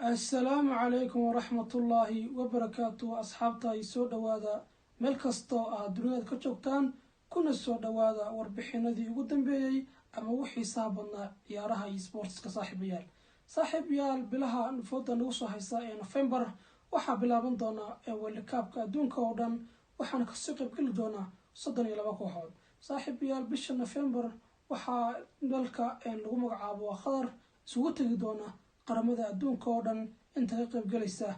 السلام عليكم ورحمة الله وبركاته أصحابتا يسود دوادا ملكستو دنيا كجوكتان كنا سود دوادا وربحنا ذي قدام بيي أما وحي صابنا يارها يسبورتس كصاحبيال صاحبيال بلها نفوتا نوصو هيسا نوفمبر وحا بلا بندونا والكابكا دون كودان وحانا كسيقب كل دونا صدن يلا باكوحود صاحبيال بش نوفمبر وحا نلقى لغو مقعابو خضر سووتي دونا qaramada adduunka oo dhan inta ka qayb galaysa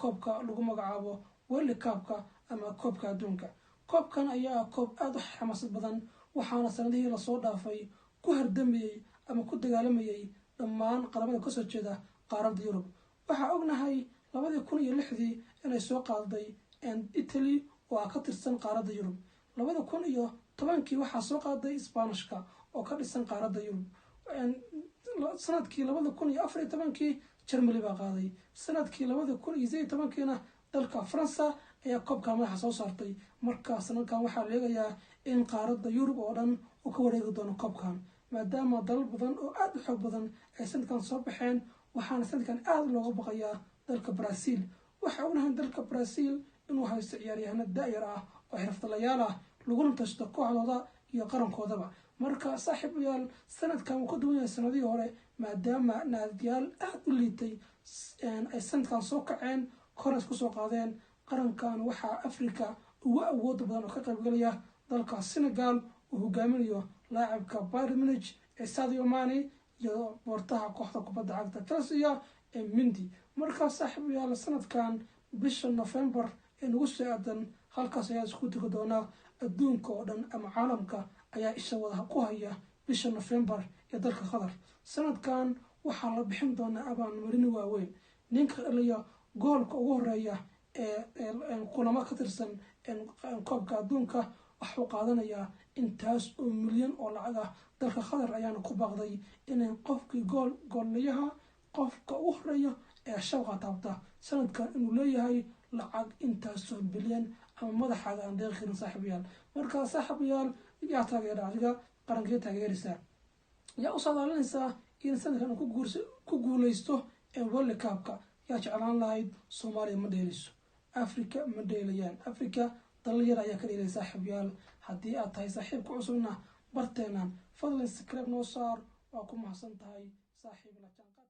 koobka lagu magacaabo World Cup ama koobka adduunka. Koobkan ayaa koob aad u xamaasad badan waxaana sanadihii la soo dhaafay ku hardamayay ama ku dagaalamayay dhammaan qaramada ka soo jeeda qaaradda Yurub. Waxa ognahay 2006 inay soo qaaday Italy oo ka tirsan qaaradda Yurub. 2010 waxa soo qaaday Isbaanishka oo ka tirsan qaaradda Yurub. sanadkii 2014 Germany baa qaaday sanadkii 2018 dalka Faransa ayaa koobka madaxa soo saartay marka sanadkan waxaa leeyahay in qaaradda Yurub oo dhan uu ka wareegi doono koobkan maadaama dalal badan oo aad u xoog badan ay sanadkan soo baxeen waxaana sanadkan aad looga baqayaa dalka Brazil waxa uu nahay dalka Brazil inuu haysto ciyaaryahanno daayar ah oo xirfadlayaal ah laguna tashto kooxdooda iyo qarankoodaba marka saaxiibayaal sanadkan uu ka duwan yahay sanadihii hore maadaama naadiyaal aad u liitay ay sanadkan soo kaceen koras ku soo qaadeen qarankan waxaa Afrika ugu awood badan oo ka qayb galaya dalka Senegal uu hogaaminayo laacibka Bayern Munich Sadio Mane iyo boortaha kooxda kubadda cagta Chelsea Mendy marka saaxiibayaal sanadkan bisha November ugu soo aadan halkaas ayaa isku tagi doona adduunka oo dhan ama caalamka ayaa isha wada ku haya bisha November ee dalka Qatar sanadkan waxa la bixin doonaa abaan marin waaweyn ninka dhaliya goolka ugu horeeya ee kulamo ka tirsan koobka adduunka waxa uu qaadanayaa intaas oo milyan oo lacag ah dalka Qatar ayaana ku baaqday inay qofkii goolayaha qofka u horeeya ee shaqo taabta sanadkan inuu leeyahay lacag intaas oo bilyan ama madaxaaga aan deeqin saaxiibayaal marka saaxiibayaal yaa taageera adiga qarankee taageeraysa yaa u saadaalinaysa in sanadkan ku guuleysto World Cup yaa jeclaan lahayd Soomaaliya ma dheelayso Afrika ma dheelayaan Afrika dalal yar ayaa ka dheelay saaxiibayaal haddii aad tahay saaxiib ku cusubna barteenan fadlan subscribe noo saar waa ku mahadsan tahay saaxiib la jaanqaad